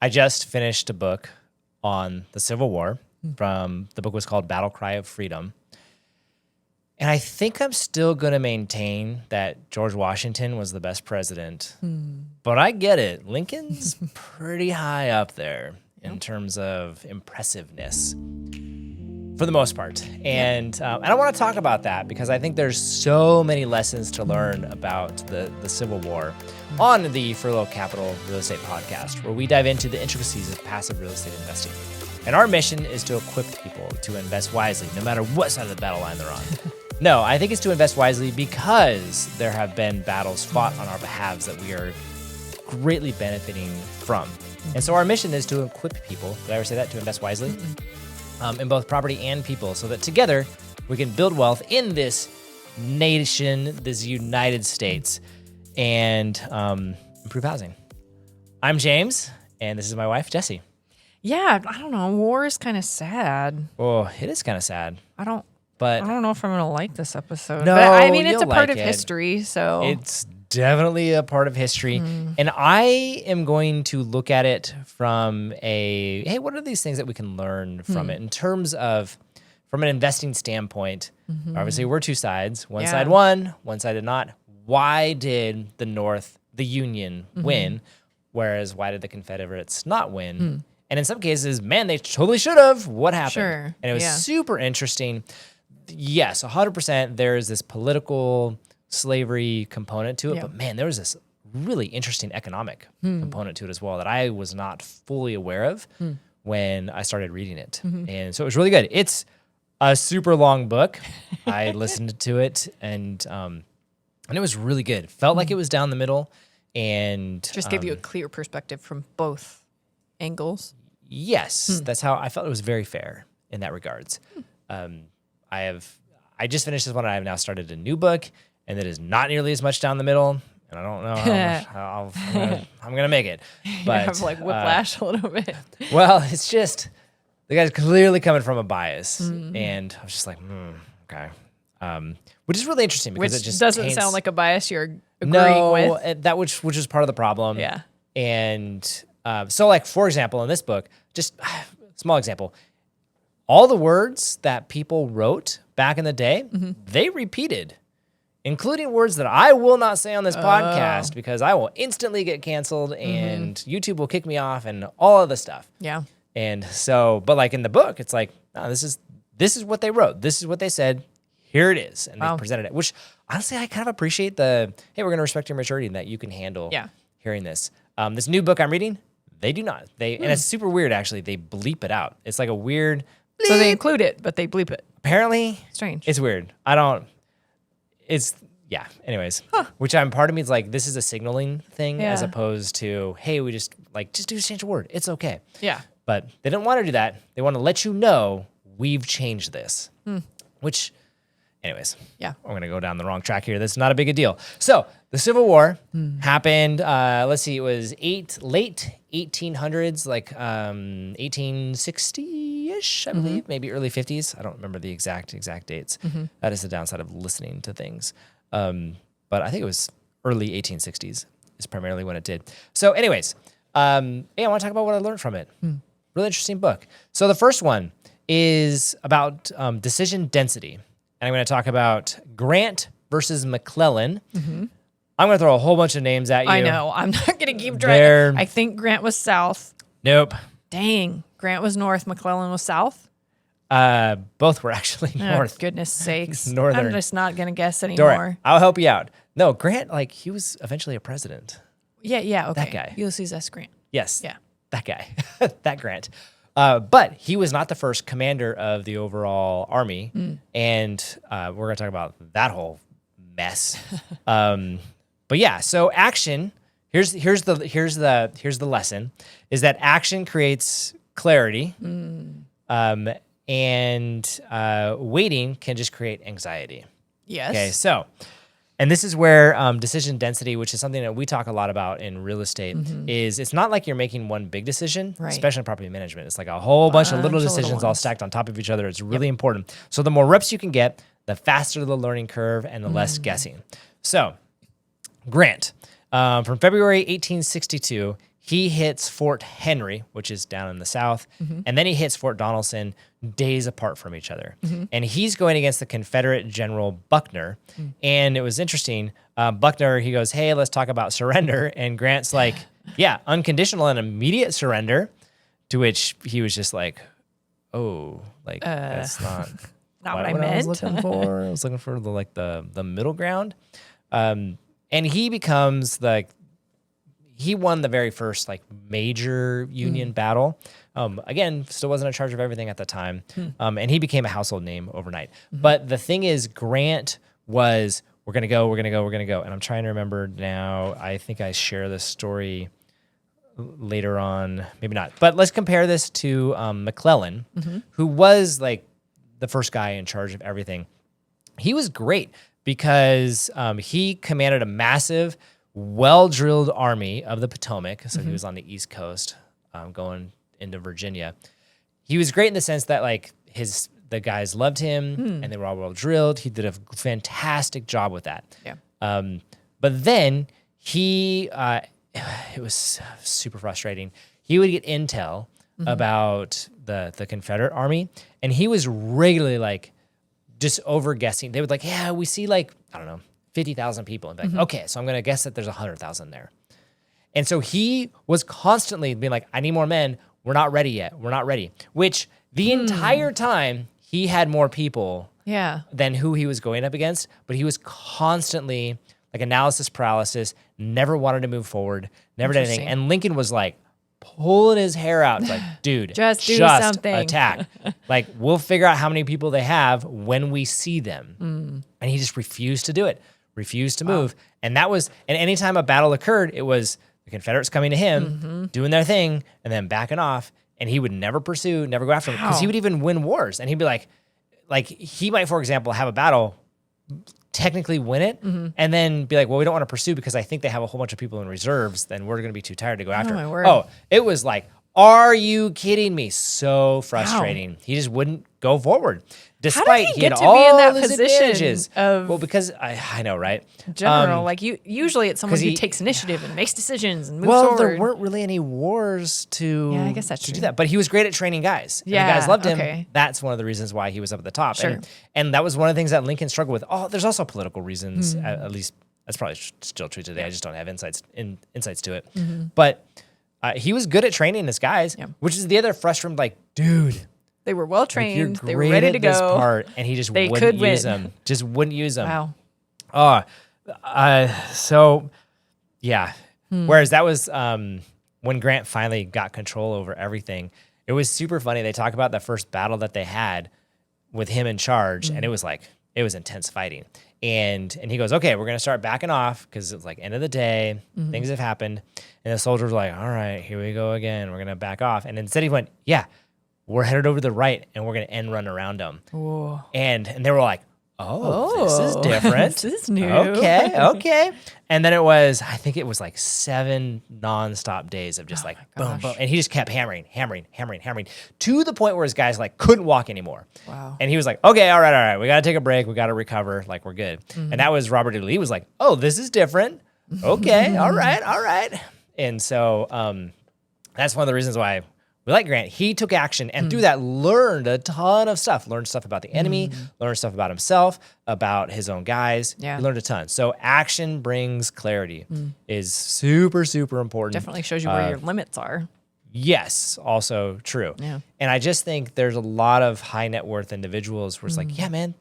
I just finished a book on the Civil War. The book was called Battle Cry of Freedom. And I think I'm still going to maintain that George Washington was the best president. But I get it. Lincoln's pretty high up there in terms of impressiveness for the most part. And I want to talk about that because I think there's so many lessons to learn about the Civil War on the Furlo Capital Real Estate Podcast, where we dive into the intricacies of passive real estate investing. And our mission is to equip people to invest wisely, no matter what side of the battle line they're on. No, I think it's to invest wisely because there have been battles fought on our behalves that we are greatly benefiting from. And so our mission is to equip people, did I ever say that, to invest wisely? In both property and people, so that together we can build wealth in this nation, this United States, and improve housing. I'm James, and this is my wife, Jessie. Yeah, I don't know. War is kind of sad. Oh, it is kind of sad. I don't But know if I'm going to like this episode. No, but I mean, it's you'll a part like of it. history, so It's definitely a part of history. And I am going to look at it from hey, what are these things that we can learn from it in terms of, from an investing standpoint? Obviously, we're two sides. One side won, one side did not. Why did the Union win, whereas why did the Confederates not win? And in some cases, man, they totally should have. What happened? Sure. And it was super interesting. Yes, 100%. There's this political slavery component to it, but man, there was this really interesting economic component to it as well that I was not fully aware of when I started reading it. And so it was really good. It's a super long book. I listened to it and it was really good. Felt like it was down the middle and just give you a clear perspective from both angles. Yes, that's how I felt. It was very fair in that regards. I just finished this one. I have now started a new book, and it is not nearly as much down the middle. And I don't know how much I'm gonna make it. But You have like whiplash a little bit. well, it's just the guy's clearly coming from a bias, and I was just like, okay, which is really interesting because Which it just doesn't taints- sound like a bias you're agreeing with. that which is part of the problem. Yeah. And so, like, for example, in this book, just small example, all the words that people wrote back in the day, they repeated, including words that I will not say on this podcast because I will instantly get canceled and YouTube will kick me off and all of this stuff. Yeah. And so, but like in the book, it's like, no, this is what they wrote. This is what they said. Here it is. And they presented it, which honestly, I kind of appreciate hey, we're going to respect your maturity and that you can handle hearing this. This new book I'm reading, they do not. And it's super weird, actually. They bleep it out. It's like a weird bleep. So they include it, but they bleep it. Apparently. Strange. It's weird. Anyways. Which part of me is like, this is a signaling thing as opposed to, hey, we just do change a word. It's okay. Yeah. But they didn't want to do that. They want to let you know we've changed this. Which, anyways. Yeah. I'm going to go down the wrong track here. That's not a big a deal. So the Civil War happened, let's see, it was late 1800s, like 1860-ish, I believe, maybe early 50s. I don't remember the exact dates. That is the downside of listening to things. But I think it was early 1860s is primarily when it did. So anyways, I want to talk about what I learned from it. Really interesting book. So the first one is about decision density. And I'm going to talk about Grant versus McClellan. I'm going to throw a whole bunch of names at you. I know. I'm not going to keep trying. I think Grant was south. Nope. Dang. Grant was north. McClellan was south. Both were actually north. Oh, goodness sakes. Northern. I'm just not going to guess anymore. I'll help you out. No, Grant, he was eventually a president. Yeah, okay. That guy. Ulysses S. Grant. Yes. Yeah. That guy. That Grant. But he was not the first commander of the overall army. And we're going to talk about that whole mess. But yeah, so action, here's the lesson, is that action creates clarity. And waiting can just create anxiety. Yes. Okay, so, and this is where decision density, which is something that we talk a lot about in real estate, is it's not like you're making one big decision, especially in property management. It's like a whole bunch of little decisions all stacked on top of each other. It's really important. So the more reps you can get, the faster the learning curve and the less guessing. So Grant, from February 1862, he hits Fort Henry, which is down in the south, and then he hits Fort Donelson days apart from each other. And he's going against the Confederate General Buckner. And it was interesting. Buckner, he goes, hey, let's talk about surrender. And Grant's like, yeah, unconditional and immediate surrender, to which he was just like, oh, like, that's not what I was meant. looking for. I was looking for the middle ground. And he becomes he won the very first like major Union battle. Again, still wasn't in charge of everything at the time. And he became a household name overnight. But the thing is, Grant was, we're going to go. And I'm trying to remember now. I think I share this story later on, maybe not. But let's compare this to McClellan, who was like the first guy in charge of everything. He was great because he commanded a massive, well-drilled army of the Potomac. So he was on the East Coast, going into Virginia. He was great in the sense that like the guys loved him and they were all well-drilled. He did a fantastic job with that. Yeah. But then it was super frustrating. He would get intel about the Confederate army, and he was regularly like just over guessing. They would like, yeah, we see like, I don't know, 50,000 people. And be like, okay, so I'm going to guess that there's 100,000 there. And so he was constantly being like, I need more men. We're not ready yet. We're not ready. Which the entire time he had more people than who he was going up against, but he was constantly like analysis paralysis, never wanted to move forward, never did anything. And Lincoln was like pulling his hair out, like, dude, just something. Attack. Like, we'll figure out how many people they have when we see them. And he just refused to do it, refused to move. And anytime a battle occurred, it was the Confederates coming to him, doing their thing, and then backing off. And he would never pursue, never go after them, because he would even win wars. And he'd be like, he might, for example, have a battle, technically win it, and then be like, well, we don't want to pursue because I think they have a whole bunch of people in reserves, then we're going to be too tired to go after. My word. Oh, it was like, are you kidding me? So frustrating. He just wouldn't go forward. Despite he had get to all be in that his position advantages. of- Well, because I know, right? General, like usually it's someone 'cause who he- takes initiative and makes decisions and moves Well, forward. there weren't really any wars to, Yeah, I guess that's to do true. that. But he was great at training guys. Yeah, And the guys loved him. okay. That's one of the reasons why he was up at the top. Sure. And that was one of the things that Lincoln struggled with. Oh, there's also political reasons, at least that's probably still true today. I just don't have insights to it. But he was good at training his guys, which is the other frustration. Like, dude, They were well like, trained. you're They were great ready at to this go. part, and he just They wouldn't could use win. them. Just wouldn't use them. Wow. So, yeah. Whereas that was when Grant finally got control over everything. It was super funny. They talk about the first battle that they had with him in charge, and it was intense fighting. And he goes, okay, we're going to start backing off because it's like end of the day, things have happened. And the soldiers were like, all right, here we go again. We're going to back off. And instead he went, yeah, we're headed over to the right and we're going to end run around them. Whoa. And they were like, oh, this is different. This is new. Okay. And then I think it was like 7 nonstop days of just like boom, boom. And he just kept hammering to the point where his guys like couldn't walk anymore. Wow. And he was like, okay, all right. We got to take a break. We got to recover. Like, we're good. And that was Robert E. Lee was like, oh, this is different. Okay. All right. And so that's one of the reasons why we like Grant. He took action and through that learned a ton of stuff. Learned stuff about the enemy, learned stuff about himself, about his own guys. Yeah. He learned a ton. So action brings clarity is super, super important. Definitely shows you where your limits are. Yes, also true. Yeah. And I just think there's a lot of high net worth individuals where it's like, yeah, man,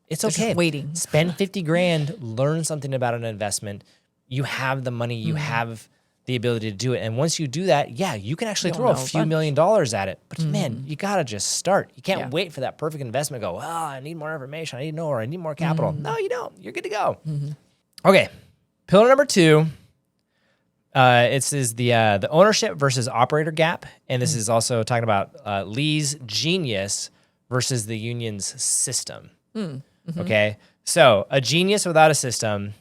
it's They're just okay. waiting. Spend 50 grand, learn something about an investment. You have the money, you have the ability to do it. And once you do that, yeah, you can actually You'll throw a know a few bunch. $1,000,000 at it. But man, you got to just start. You can't Yeah. wait for that perfect investment to go, well, I need more information. I need more. I need more capital. No, you don't. You're good to go. Okay. Pillar number 2. It is the ownership versus operator gap. And this is also talking about Lee's genius versus the Union's system. Okay. So a genius without a system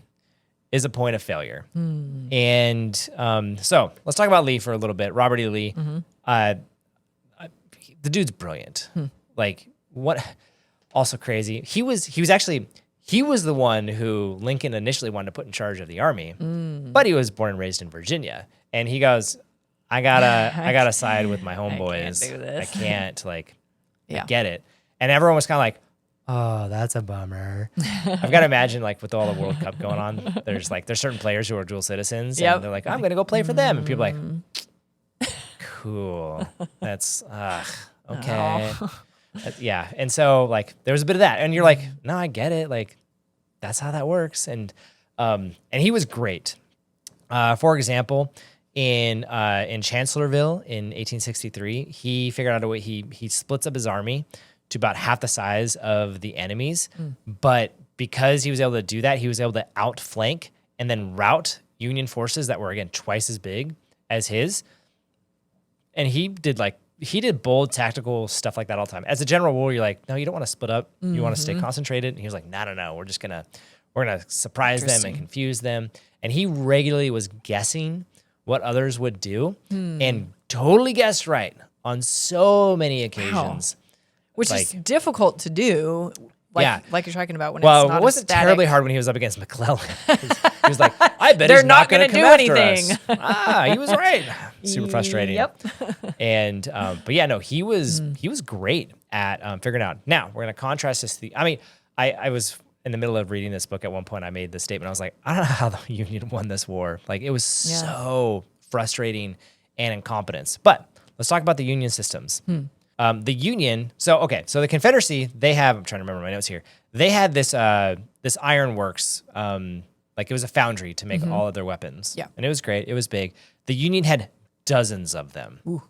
is a point of failure. And so let's talk about Lee for a little bit. Robert E. Lee. The dude's brilliant. Like, what? Also crazy. He was the one who Lincoln initially wanted to put in charge of the army, but he was born and raised in Virginia. And he goes, I gotta side with my homeboys. do this. I can't I Yeah. get it. And everyone was kind of like, oh, that's a bummer. I've got to imagine with all the World Cup going on, there's certain players who are dual citizens, Yep. and they're like, I'm gonna go play for them, and people are like, cool, that's okay, yeah. And so there was a bit of that, and you're like, no, I get it, that's how that works, and he was great. For example, in Chancellorsville in 1863, he figured out a way. He splits up his army to about half the size of the enemy's, but because he was able to do that, he was able to outflank and then rout Union forces that were again twice as big as his. And he did bold tactical stuff like that all the time. As a general rule, you're like, no, you don't want to split up. You want to stay concentrated. And he was like, no, we're gonna surprise them and confuse them. And he regularly was guessing what others would do and totally guessed right on so many occasions. Which is difficult to do. Like you're talking about when it's not it wasn't static. terribly hard when he was up against McClellan. He was like, I bet They're he's not going going to to do come after anything. us. He was right. Super frustrating. Yep. And but yeah, no, he was great at figuring out. Now we're going to contrast this. I was in the middle of reading this book at one point. I made this statement. I was like, I don't know how the Union won this war. It was so frustrating and incompetence. But let's talk about the Union systems. The Union, so the Confederacy, they have, I'm trying to remember my notes here. They had this iron works, it was a foundry to make all of their weapons. Yeah. And it was great. It was big. The Union had dozens of them. Ooh.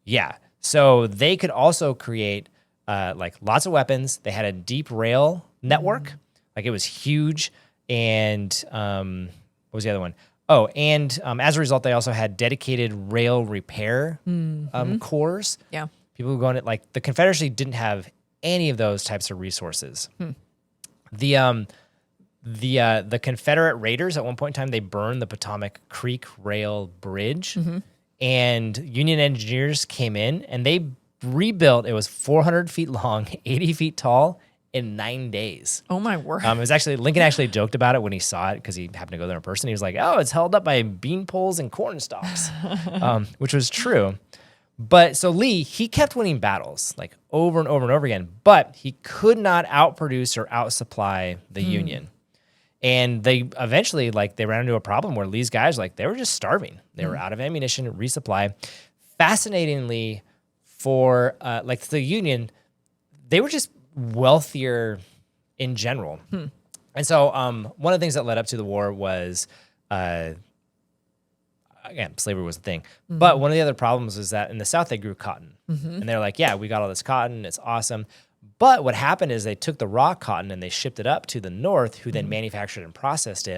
Yeah. So they could also create lots of weapons. They had a deep rail network. It was huge. And what was the other one? Oh, and as a result, they also had dedicated rail repair corps. Yeah. People who go on it, the Confederacy didn't have any of those types of resources. The Confederate raiders at one point in time, they burned the Potomac Creek Rail Bridge, and Union engineers came in and they rebuilt. It was 400 feet long, 80 feet tall, in 9 days. Oh my word! It was actually Lincoln actually joked about it when he saw it because he happened to go there in person. He was like, "Oh, it's held up by bean poles and corn stalks," which was true. But so Lee, he kept winning battles over and over and over again, but he could not outproduce or outsupply the Union. And they eventually they ran into a problem where Lee's guys they were just starving. They were out of ammunition, resupply. Fascinatingly, for the Union, they were just wealthier in general. And so one of the things that led up to the war was again, slavery was a thing. But one of the other problems is that in the South, they grew cotton. And they're like, yeah, we got all this cotton. It's awesome. But what happened is they took the raw cotton and they shipped it up to the North, who then manufactured and processed it.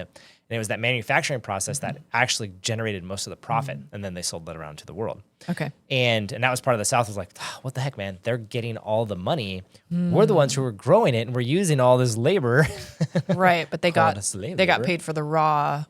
And it was that manufacturing process that actually generated most of the profit. And then they sold that around to the world. Okay. And that was part of the South was what the heck, man? They're getting all the money. We're the ones who were growing it and we're using all this labor. Right. But they got labor. paid for the raw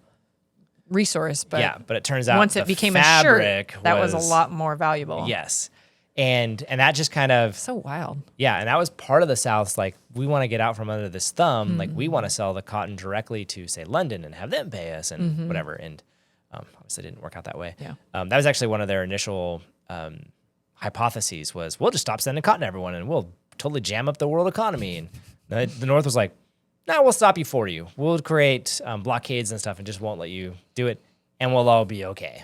resource, but but it turns out once it became a shirt, that was a lot more valuable. Yes. And that just kind of so wild. Yeah, and that was part of the South's we want to get out from under this thumb. We want to sell the cotton directly to say London and have them pay us and whatever. And obviously it didn't work out that way. Yeah. That was actually one of their initial hypotheses was we'll just stop sending cotton to everyone and we'll totally jam up the world economy. And the North was like, no, we'll stop you for you. We'll create blockades and stuff and just won't let you do it, and we'll all be okay.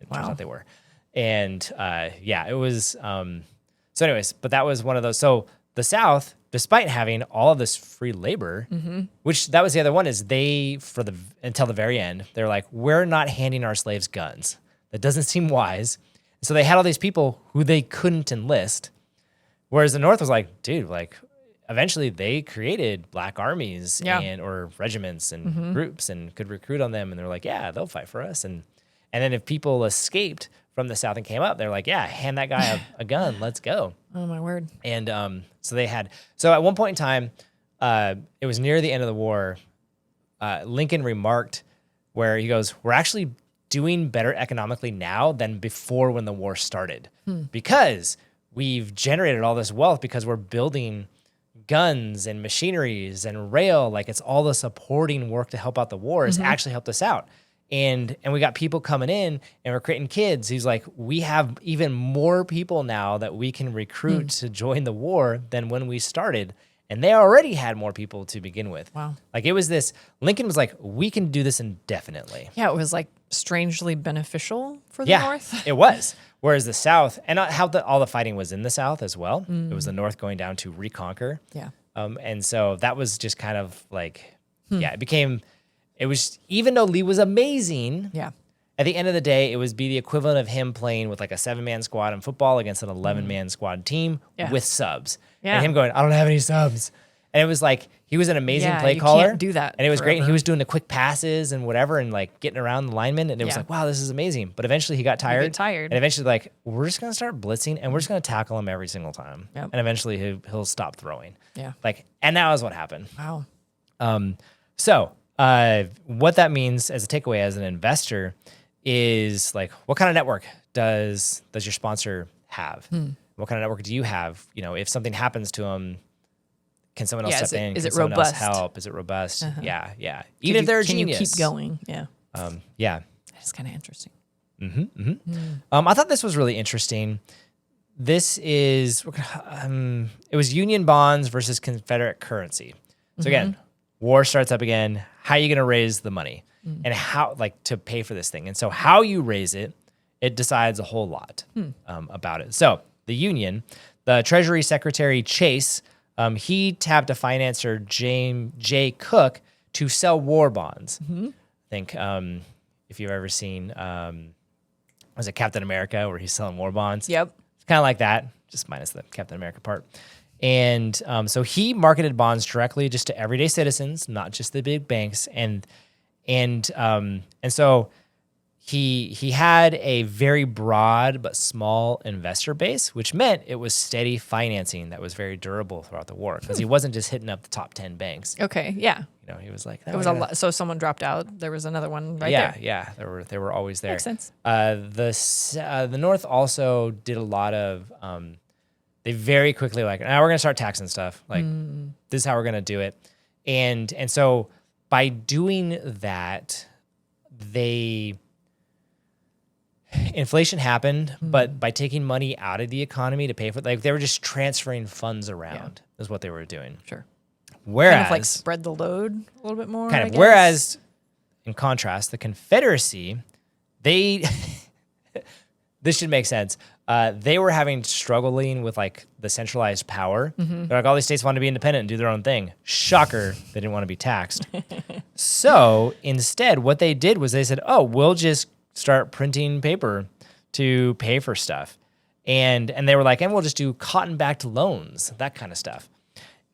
It turns out they were. And it was. So anyways, but that was one of those. So the South, despite having all of this free labor, which that was the other one, is they, until the very end, they're like, we're not handing our slaves guns. That doesn't seem wise. So they had all these people who they couldn't enlist. Whereas the North was like, dude, eventually they created black armies or regiments and groups and could recruit on them. And they're like, yeah, they'll fight for us. And then if people escaped from the South and came up, they're like, yeah, hand that guy a gun. Let's go. Oh my word. And so at one point in time, it was near the end of the war, Lincoln remarked where he goes, we're actually doing better economically now than before when the war started because we've generated all this wealth because we're building guns and machineries and rail. It's all the supporting work to help out the war has actually helped us out. And we got people coming in and we're creating kids. He's like, we have even more people now that we can recruit to join the war than when we started. And they already had more people to begin with. Wow. Like it was this, Lincoln was like, we can do this indefinitely. Yeah, it was like strangely beneficial for the North. It was. Whereas the South, and all the fighting was in the South as well. It was the North going down to reconquer. Yeah. And so that was just kind of like, it was, even though Lee was amazing. Yeah. At the end of the day, it would be the equivalent of him playing with like a 7-man squad in football against an 11-man squad team with subs. Yeah. And him going, I don't have any subs. And it was like, he was an amazing play you caller. can't do that And it was great. And forever. he was doing the quick passes and whatever and like getting around the linemen. And it was like, wow, this is amazing. But eventually he got tired. And eventually like, we're just going to start blitzing and we're just going to tackle him every single time. Yep. And eventually he'll stop throwing. Yeah. Like, and that was what happened. Wow. So what that means as a takeaway as an investor is like, what kind of network does your sponsor have? What kind of network do you have? You know, if something happens to them, can someone else step in? Is can it someone robust? else help? Is it robust? Yeah. Even if they're a can genius. you keep going? Yeah. Yeah. That's kind of interesting. I thought this was really interesting. This is, it was Union bonds versus Confederate currency. So again, war starts up again. How are you going to raise the money and how, like, to pay for this thing? And so how you raise it, it decides a whole lot about it. So the Union, the Treasury Secretary Chase, he tapped a financier, James J. Cook, to sell war bonds. I think if you've ever seen, was it Captain America, where he's selling war bonds? Yep. It's kind of like that, just minus the Captain America part. And so he marketed bonds directly just to everyday citizens, not just the big banks. And so he had a very broad but small investor base, which meant it was steady financing that was very durable throughout the war because he wasn't just hitting up the top 10 banks. Okay. Yeah. You know, he was like, It was a lot. So someone dropped out. There was another one right there. Yeah. They were always there. Makes sense. The North also did a lot of. They very quickly like, now we're gonna start taxing stuff. Like this is how we're gonna do it, and so by doing that, inflation happened, but by taking money out of the economy to pay for, like they were just transferring funds around is what they were doing. Sure. Whereas Kind of like spread the load a little bit more. I guess. Whereas in contrast, the Confederacy, this should make sense. They were struggling with like the centralized power. They're like, all these states want to be independent and do their own thing. Shocker, they didn't want to be taxed. So instead, what they did was they said, oh, we'll just start printing paper to pay for stuff. And they were like, and we'll just do cotton-backed loans, that kind of stuff.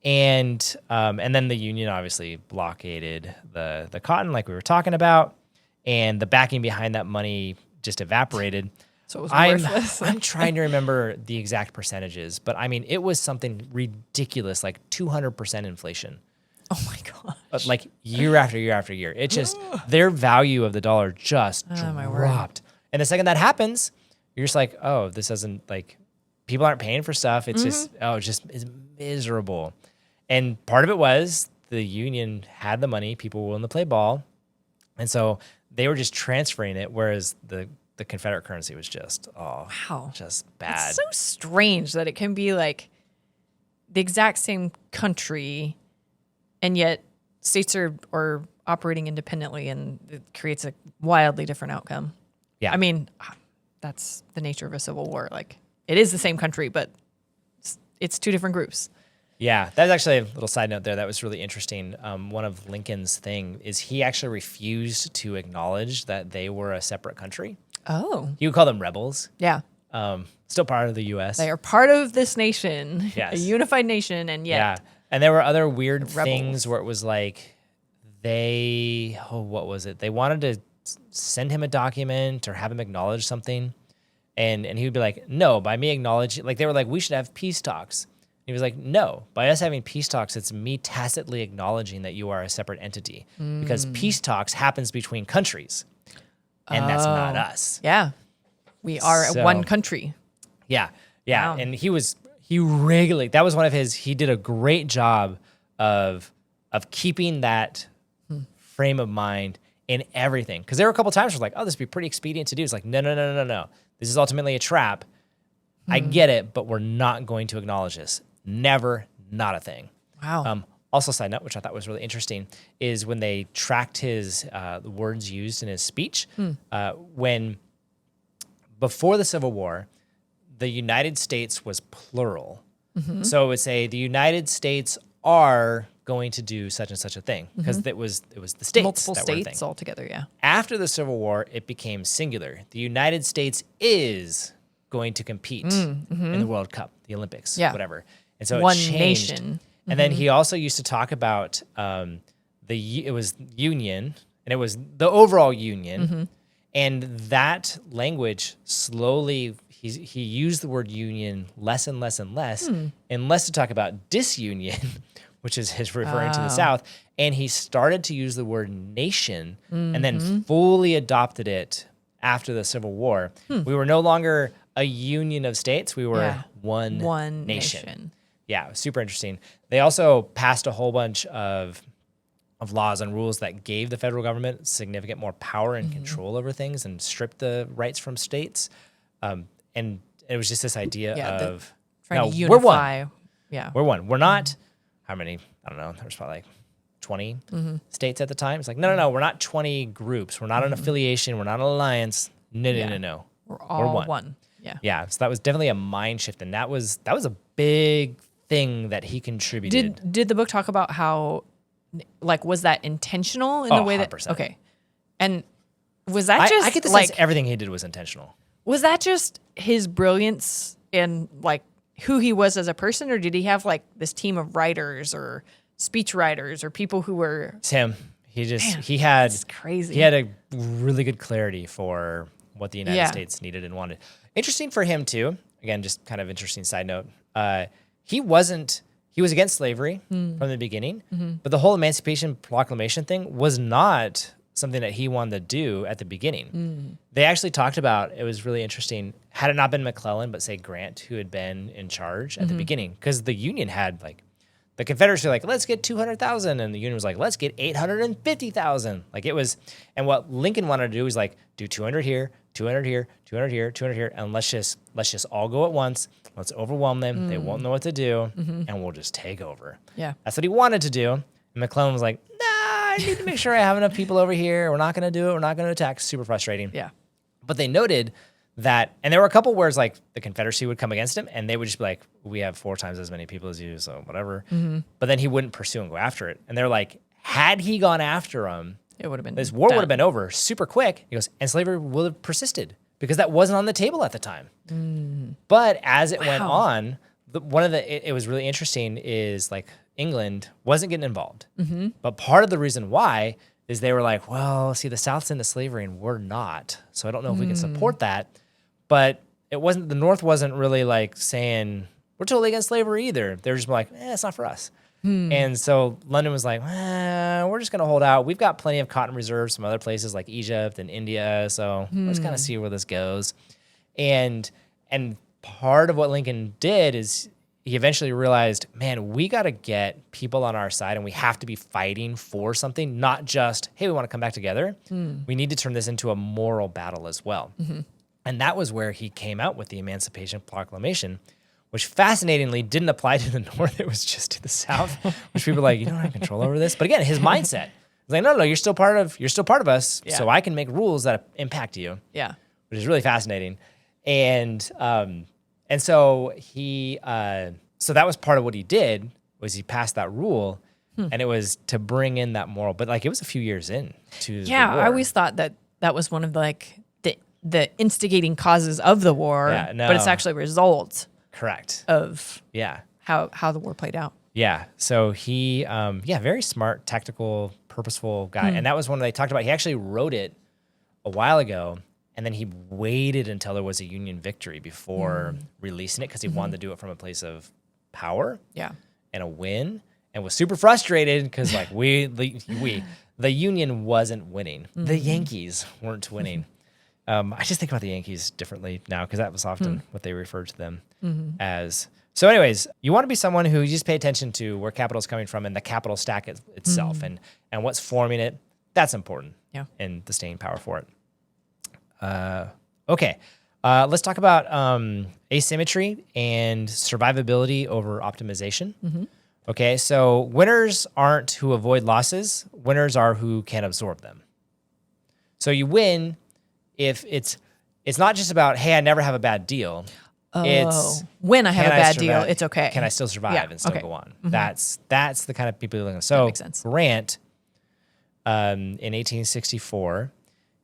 And then the Union obviously blockaded the cotton like we were talking about, and the backing behind that money just evaporated. So it was worthless. I'm trying to remember the exact percentages, but I mean, it was something ridiculous, like 200% inflation. Oh my gosh. Like year after year after year. It just, their value of the dollar just dropped. And the second that happens, you're just like, oh, this doesn't, like, people aren't paying for stuff. It's just, it's miserable. And part of it was the Union had the money, people were willing to play ball. And so they were just transferring it, whereas the Confederate currency was just, just bad. It's so strange that it can be like the exact same country, and yet states are operating independently, and it creates a wildly different outcome. Yeah. I mean, that's the nature of a civil war. Like, it is the same country, but it's two different groups. Yeah, that was actually a little side note there. That was really interesting. One of Lincoln's thing is he actually refused to acknowledge that they were a separate country. Oh. He would call them rebels. Yeah. Still part of the U.S. They are part of this nation, yes. a unified nation, and yet. Yeah. And there were other weird things where it was like what was it? They wanted to send him a document or have him acknowledge something. And he would be like, no, by me acknowledging, like they were like, we should have peace talks. He was like, no, by us having peace talks, it's me tacitly acknowledging that you are a separate entity because peace talks happens between countries and that's not us. Yeah. We are one country. Yeah. Wow. And he regularly, that was one of he did a great job of keeping that frame of mind in everything. Because there were a couple times where like, oh, this would be pretty expedient to do. It's like, no. This is ultimately a trap. I get it, but we're not going to acknowledge this. Never, not a thing. Wow. Also, side note, which I thought was really interesting, is when they tracked his the words used in his speech. When before the Civil War, the United States was plural. So it would say the United States are going to do such and such a thing because it was the states. Multiple that were a states thing. all together, yeah. After the Civil War, it became singular. The United States is going to compete in the World Cup, the Olympics, whatever. And so One it changed. nation. And then he also used to talk about it was union, and it was the overall union. And that language slowly, he used the word union less and less and less, and less to talk about disunion, which is his referring to the South. And he started to use the word nation and then fully adopted it after the Civil War. We were no longer a union of states. We were one nation. Yeah, super interesting. They also passed a whole bunch of laws and rules that gave the federal government significant more power and control over things and stripped the rights from states. And it was just this idea of trying to we're unify. one. Yeah. We're one. We're not, how many? I don't know. There's probably like 20 states at the time. It's like, no. We're not 20 groups. We're not an affiliation. We're not an alliance. No. We're all one. Yeah. Yeah. So that was definitely a mind shift. And that was a big thing that he contributed. Did the book talk about how, like, was that intentional in the way that 100%. Okay, and was that just I get the like sense everything he did was intentional. was that just his brilliance and like who he was as a person, or did he have like this team of writers or speech writers or people who were? It's him. It's crazy. He had a really good clarity for what the United States needed and wanted. Interesting for him too. Again, just kind of interesting side note. He was against slavery from the beginning, but the whole Emancipation Proclamation thing was not something that he wanted to do at the beginning. They actually talked about, it was really interesting, had it not been McClellan, but say Grant, who had been in charge at the beginning, because the Union had like, the Confederacy were like, let's get 200,000, and the Union was like, let's get 850,000. Like it was, and what Lincoln wanted to do was like, do 200 here, 200 here, 200 here, 200 here, and let's just all go at once. Let's overwhelm them. They won't know what to do, and we'll just take over. Yeah. That's what he wanted to do. And McClellan was like, nah, I need to make sure I have enough people over here. We're not going to do it. We're not going to attack. Super frustrating. Yeah. But they noted that, and there were a couple where it's like the Confederacy would come against him, and they would just be like, we have 4 times as many people as you, so whatever. But then he wouldn't pursue and go after it. And they're like, had he gone after him, It would have been this war done. would have been over super quick. He goes, and slavery would have persisted because that wasn't on the table at the time. But as it went on, it was really interesting is like England wasn't getting involved. But part of the reason why is they were like, well, see, the South's into slavery and we're not. So I don't know if we can support that. But the North wasn't really like saying, we're totally against slavery either. They were just like, it's not for us. And so London was like, we're just going to hold out. We've got plenty of cotton reserves from other places like Egypt and India. So let's kind of see where this goes. And part of what Lincoln did is he eventually realized, man, we got to get people on our side and we have to be fighting for something, not just, hey, we want to come back together. We need to turn this into a moral battle as well. And that was where he came out with the Emancipation Proclamation, which fascinatingly didn't apply to the North. It was just to the South, which people were like, you don't have control over this. But again, his mindset was like, no, you're still part of us. Yeah. So I can make rules that impact you. Yeah. Which is really fascinating. And so so that was part of what he did was he passed that rule and it was to bring in that moral, but like it was a few years in to the war. I always thought that was one of the instigating causes of the war, Yeah, no. but it's actually a result Correct. of Yeah. how the war played out. Yeah. So he, very smart, tactical, purposeful guy. And that was one they talked about. He actually wrote it a while ago, and then he waited until there was a Union victory before releasing it because he wanted to do it from a place of power Yeah. and a win, and was super frustrated because like the Union wasn't winning. The Yankees weren't winning. I just think about the Yankees differently now because that was often what they referred to them as. So anyways, you want to be someone who you just pay attention to where capital is coming from and the capital stack itself and what's forming it. That's important. Yeah. and the staying power for it. Okay. Let's talk about asymmetry and survivability over optimization. Okay, so winners aren't who avoid losses. Winners are who can absorb them. So you win if it's not just about, hey, I never have a bad deal. It's when I have a can I bad deal, survive- it's okay. Can I still survive Yeah, and still okay. go on? That's the kind of people you're looking at. So makes sense. Grant, in 1864,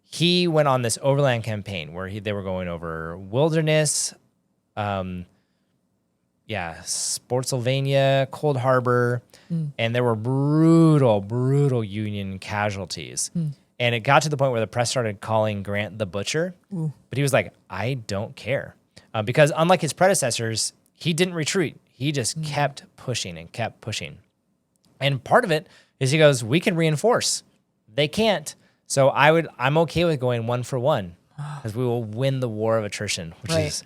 he went on this overland campaign where they were going over wilderness, Spotsylvania, Cold Harbor, and there were brutal Union casualties. And it got to the point where the press started calling Grant the Butcher, but he was like, I don't care. Because unlike his predecessors, he didn't retreat. He just kept pushing and kept pushing. And part of it is he goes, we can reinforce. They can't. So I'm okay with going 1 for 1 because we will win the war of attrition, which is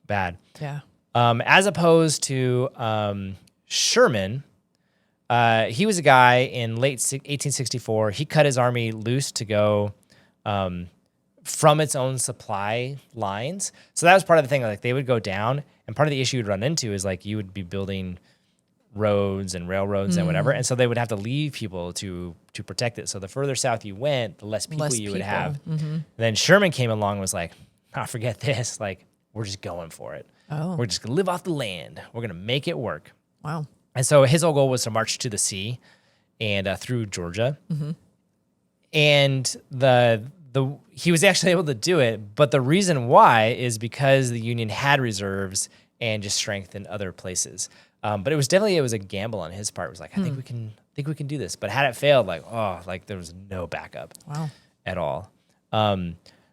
bad. Yeah. As opposed to Sherman, he was a guy in late 1864. He cut his army loose to go from its own supply lines. So that was part of the thing. Like they would go down, and part of the issue you'd run into is like you would be building roads and railroads and whatever, and so they would have to leave people to protect it. So the further south you went, the less people you would have. Then Sherman came along and was like, forget this. Like we're just going for it. We're just gonna live off the land. We're gonna make it work. Wow. And so his whole goal was to march to the sea and through Georgia. And he was actually able to do it, but the reason why is because the Union had reserves and just strength in other places. But it was a gamble on his part. It was like, I think we can do this. But had it failed, there was no backup at all.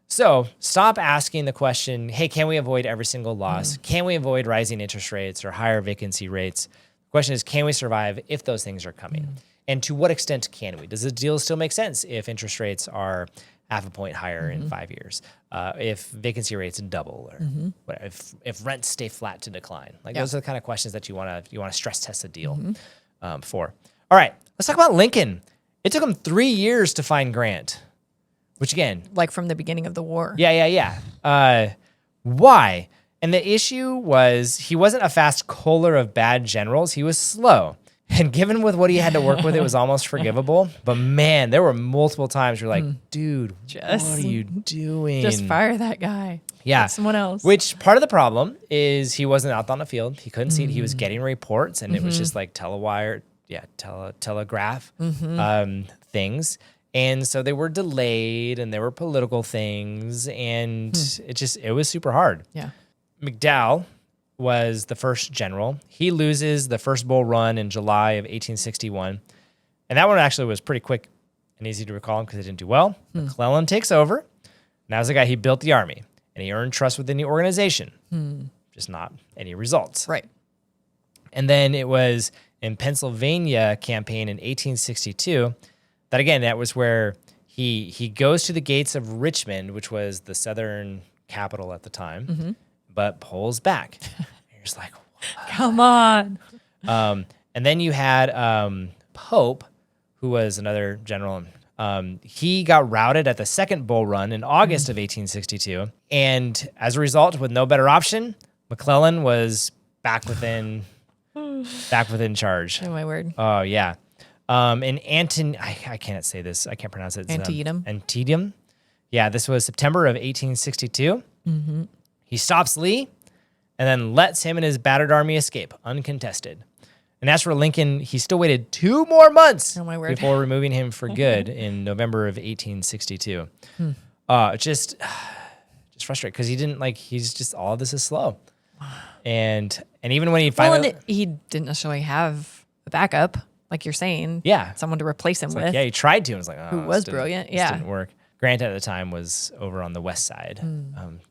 So stop asking the question, hey, can we avoid every single loss? Can we avoid rising interest rates or higher vacancy rates? The question is, can we survive if those things are coming? And to what extent can we? Does the deal still make sense if interest rates are half a point higher in 5 years? If vacancy rates double, or whatever, if rents stay flat to decline? Those are the kind of questions that you want to stress test a deal for. All right, let's talk about Lincoln. It took him 3 years to find Grant, which again, Like from the beginning of the war. Yeah. Why? And the issue was he wasn't a fast culler of bad generals. He was slow. And given with what he had to work with, it was almost forgivable. But man, there were multiple times you're like, dude, what are you doing? Just fire that guy. Yeah. Get someone else. Which part of the problem is he wasn't out on the field. He couldn't see it. He was getting reports, and it was just like telegraph things. And so they were delayed, and there were political things, and it was super hard. Yeah. McDowell was the first general. He loses the first Bull Run in July of 1861. And that one actually was pretty quick and easy to recall because it didn't do well. McClellan takes over. Now's the guy, he built the army, and he earned trust within the organization. Just not any results. Right. And then it was in Pennsylvania campaign in 1862 that was where he goes to the gates of Richmond, which was the southern capital at the time, but pulls back. You're just like, what? Come on. And then you had Pope, who was another general. He got routed at the second Bull Run in August of 1862. And as a result, with no better option, McClellan was back within charge. Oh, my word. Oh, yeah. And I can't say this. I can't pronounce it. Antietam. Antietam. Yeah, this was September of 1862. He stops Lee and then lets him and his battered army escape uncontested. And as for Lincoln, he still waited 2 more months before removing him for good in November of 1862. Just frustrating because he's just, all of this is slow. And even when he finally... he didn't necessarily have a backup, like you're saying. Yeah. Someone to replace him with. Yeah, he tried to. And was like, who was brilliant. This didn't work. Grant at the time was over on the west side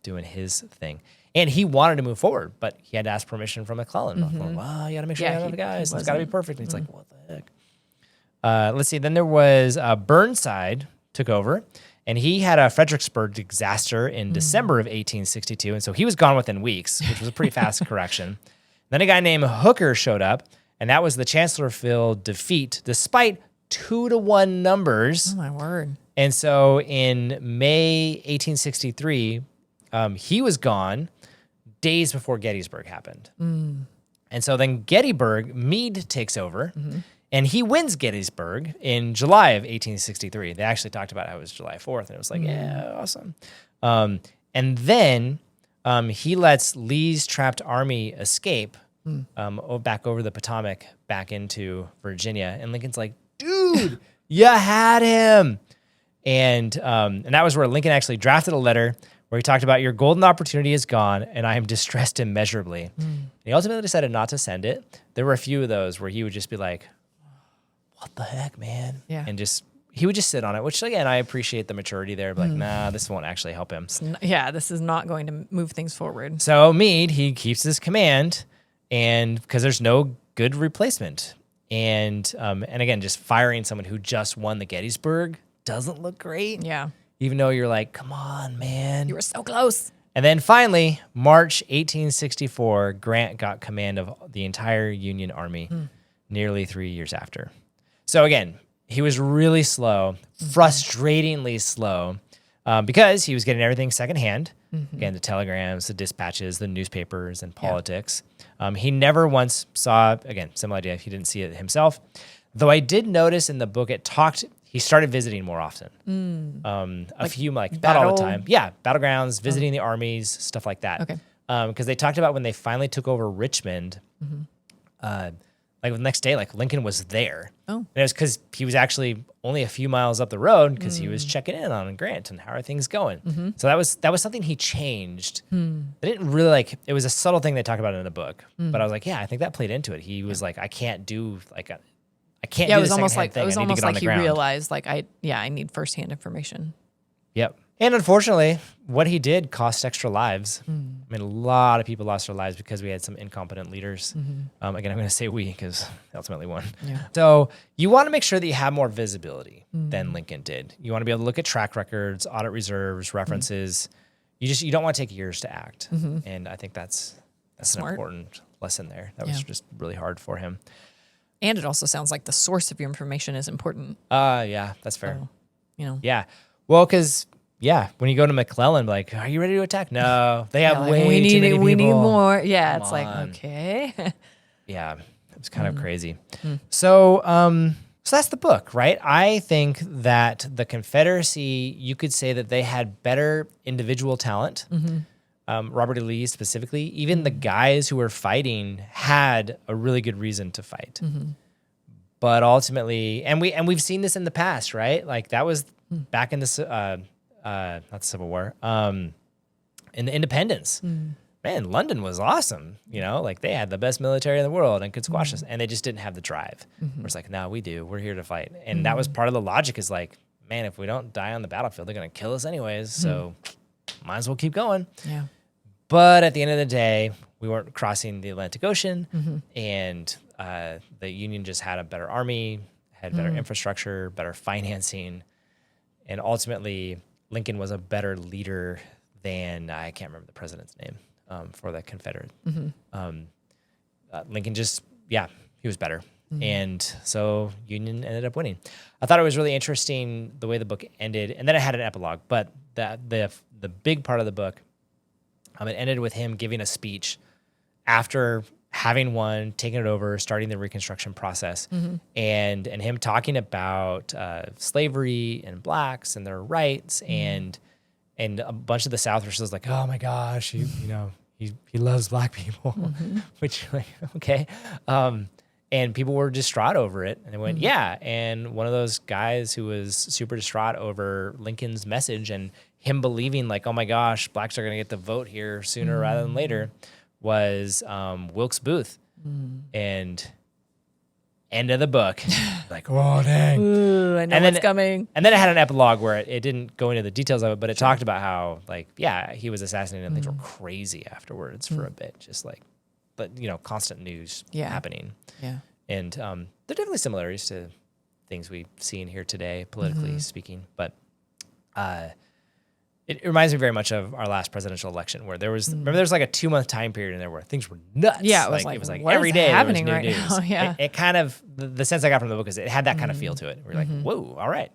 doing his thing. And he wanted to move forward, but he had to ask permission from McClellan. Well, you got to make sure you have the guys. It's got to be perfect. And he's like, what the heck? Let's see. Then there was Burnside took over, and he had a Fredericksburg disaster in December of 1862. And so he was gone within weeks, which was a pretty fast correction. Then a guy named Hooker showed up, and that was the Chancellorsville defeat, despite 2-to-1 numbers. Oh, my word. And so in May 1863, he was gone days before Gettysburg happened. And so then Meade takes over, and he wins Gettysburg in July of 1863. They actually talked about how it was July 4th, and it was like, yeah, awesome. And then he lets Lee's trapped army escape back over the Potomac, back into Virginia. And Lincoln's like, dude, you had him. And that was where Lincoln actually drafted a letter where he talked about your golden opportunity is gone, and I am distressed immeasurably. And he ultimately decided not to send it. There were a few of those where he would just be like, what the heck, man? Yeah. And he would just sit on it, which, again, I appreciate the maturity there. But like, nah, this won't actually help him. This is not going to move things forward. So Meade, he keeps his command, and because there's no good replacement. And again, just firing someone who just won the Gettysburg doesn't look great. Yeah. Even though you're like, come on, man. You were so close. And then finally, March 1864, Grant got command of the entire Union Army nearly 3 years after. So again, he was really slow, frustratingly slow, because he was getting everything secondhand. Again, the telegrams, the dispatches, the newspapers, and politics. He never once saw, again, similar idea, he didn't see it himself. Though I did notice in the book, he started visiting more often. A few, not all the time. Yeah, battlegrounds, visiting the armies, stuff like that. Okay. Because they talked about when they finally took over Richmond, like the next day, like Lincoln was there. Oh. And it was because he was actually only a few miles up the road because he was checking in on Grant and how are things going. So that was something he changed. They didn't really it was a subtle thing they talked about in the book, but I was like, yeah, I think that played into it. He was like, I can't do I can't do it the was almost secondhand like thing. it was I need to almost get on like the he ground. realized I need firsthand information. Yep. And unfortunately, what he did cost extra lives. I mean, a lot of people lost their lives because we had some incompetent leaders. Again, I'm going to say we because they ultimately won. Yeah. So you want to make sure that you have more visibility than Lincoln did. You want to be able to look at track records, audit reserves, references. You don't want to take years to act. And I think that's an important lesson there. That was just really hard for him. And it also sounds like the source of your information is important. Yeah, that's fair. So, Yeah. Well, because when you go to McClellan, like, are you ready to attack? No, they have way too many people. We need more. Yeah, Come it's on. like, okay. Yeah, it was kind of crazy. So that's the book, right? I think that the Confederacy, you could say that they had better individual talent. Robert E. Lee specifically, even the guys who were fighting had a really good reason to fight. But ultimately, and we've seen this in the past, right? Like that was back in the not the Civil War, in the Independence. Man, London was awesome. Like they had the best military in the world and could squash us, and they just didn't have the drive. It's like, no, we do. We're here to fight, and that was part of the logic. Is like, man, if we don't die on the battlefield, they're gonna kill us anyways. So might as well keep going. Yeah. But at the end of the day, we weren't crossing the Atlantic Ocean, and the Union just had a better army, had better infrastructure, better financing, and ultimately Lincoln was a better leader than, I can't remember the president's name, for the Confederate. Lincoln just, he was better. And so Union ended up winning. I thought it was really interesting the way the book ended, and then it had an epilogue, but the big part of the book, it ended with him giving a speech after having won, taking it over, starting the Reconstruction process, and him talking about slavery and blacks and their rights, and a bunch of the South were just like, oh my gosh, he loves black people, which like, okay. And people were distraught over it, and they went, yeah. And one of those guys who was super distraught over Lincoln's message and him believing like, oh my gosh, blacks are going to get the vote here sooner rather than later, was Wilkes Booth. And end of the book, like, oh dang. Ooh, I know what's coming. And then it had an epilogue where it didn't go into the details of it, but it talked about how, like, he was assassinated and things were crazy afterwards for a bit, just like, but constant news happening. Yeah. And there are definitely similarities to things we see in here today, politically speaking. But It reminds me very much of our last presidential election, where there was remember there was like a 2-month time period in there where things were nuts. Yeah, it was like what every is day happening there was new right news. now? Yeah. It kind of the sense I got from the book is it had that kind of feel to it. We're like, whoa, all right.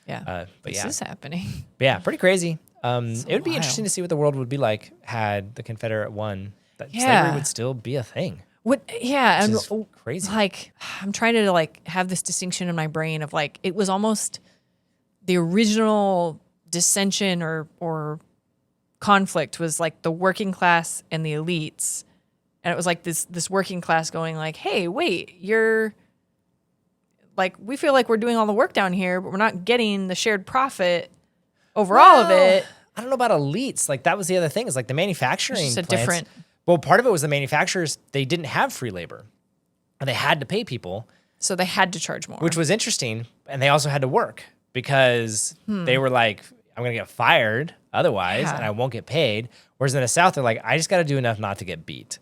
Yeah. But this is happening. But yeah, pretty crazy. It would be wild. interesting to see what the world would be like had the Confederate won. That Yeah. slavery would still be a thing. Yeah, and Which is crazy. like I'm trying to like have this distinction in my brain of like it was almost the original dissension or conflict was like the working class and the elites, and it was like this working class going like, hey, wait, you're like, we feel like we're doing all the work down here, but we're not getting the shared profit over all of it. I don't know about elites. Like that was the other thing is like the manufacturing It's just a plants. different. Well, part of it was the manufacturers, they didn't have free labor. And they had to pay people, So they had to charge more. which was interesting. And they also had to work because they were like, I'm going to get fired otherwise, Yeah. and I won't get paid. Whereas in the South, they're like, I just got to do enough not to get beat.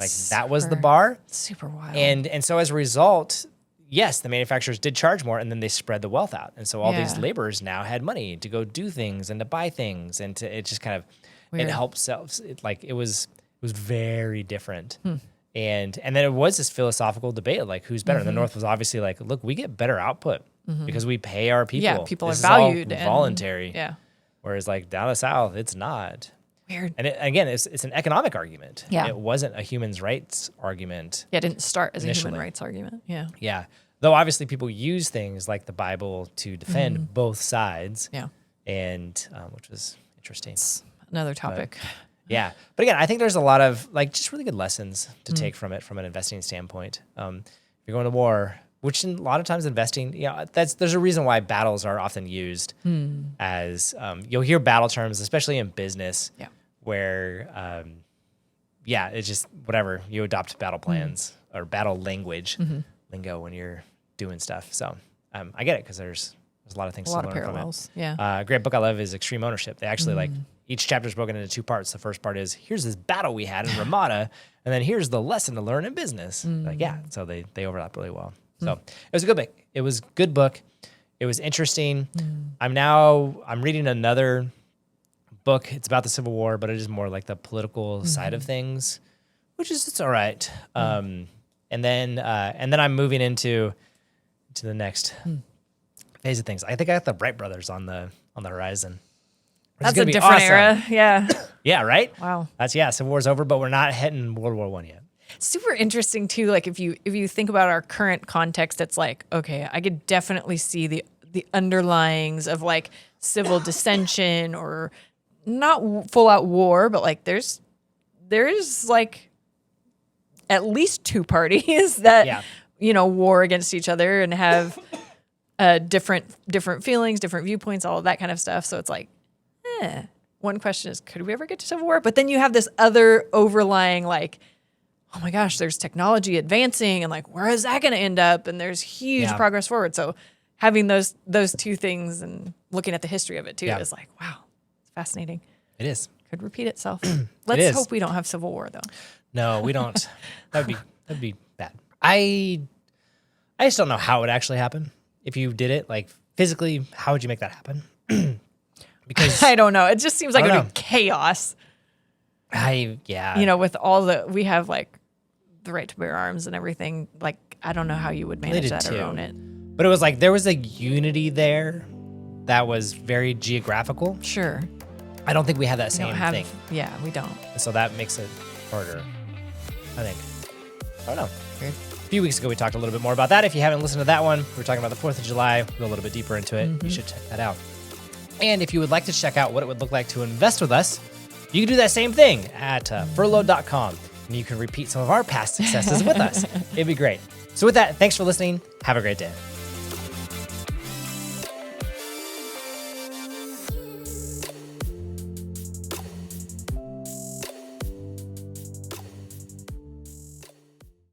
Like that was the Super- bar. super wild. And so as a result, yes, the manufacturers did charge more, and then they spread the wealth out. And so all these Yeah. laborers now had money to go do things and to buy things, and to it just kind of Weird. it helped self. It was very different. And then it was this philosophical debate, like who's better. The North was obviously like, look, we get better output because we pay our people. Yeah, people This are is all valued and- voluntary. yeah. Whereas like down the South, it's not. Weird. And again, it's an economic argument. Yeah. It wasn't a human rights argument. Yeah, it didn't start as a Initially. human rights argument. Yeah. Yeah. Though obviously people use things like the Bible to defend both sides. Yeah. And which was interesting. Another topic. Yeah. But again, I think there's a lot of like just really good lessons to take from it from an investing standpoint. If you're going to war, which in a lot of times investing, there's a reason why battles are often used as you'll hear battle terms, especially in business, Yeah. where it's just whatever you adopt battle plans or battle language lingo when you're doing stuff. So I get it because there's a lot of things A lot to of learn parallels. from it. Yeah. A great book I love is Extreme Ownership. They actually like each chapter is broken into 2 parts. The first part is here's this battle we had in Ramada, and then here's the lesson to learn in business. Like so they overlap really well. So it was a good book. It was a good book. It was interesting. I'm reading another book. It's about the Civil War, but it is more like the political side of things, which is it's all right. And then I'm moving into the next phase of things. I think I got the Wright brothers on the horizon. which is That's a gonna be different awesome. era. Yeah. Yeah, right? Wow. Civil War's over, but we're not hitting World War I yet. Super interesting too. Like if you think about our current context, it's like, okay, I could definitely see the underlyings of like civil dissension or not full out war, but like there's like at least 2 parties that war against each other and have different feelings, different viewpoints, all of that kind of stuff. So it's like, one question is, could we ever get to civil war? But then you have this other overlying like, oh my gosh, there's technology advancing and like, where is that going to end up? And there's huge progress forward. So having those 2 things and looking at the history of it too is like, wow, it's fascinating. It is. Could repeat itself. Let's is. hope we don't have civil war though. No, we don't. That'd be bad. I just don't know how it would actually happen. If you did it, like physically, how would you make that happen? Because I don't know. It just seems like I it don't would be chaos. With all we have like the right to bear arms and everything. Like, I don't know how you would manage that or own it. But it was like there was a unity there that was very geographical. Sure. I don't think we have that We same don't have, thing. yeah, we don't. And so that makes it harder, I think. I don't know. Weird. A few weeks ago, we talked a little bit more about that. If you haven't listened to that one, we were talking about the 4th of July. We'll go a little bit deeper into it. You should check that out. And if you would like to check out what it would look like to invest with us, you can do that same thing at furlo.com. And you can repeat some of our past successes with us. It'd be great. So with that, thanks for listening. Have a great day.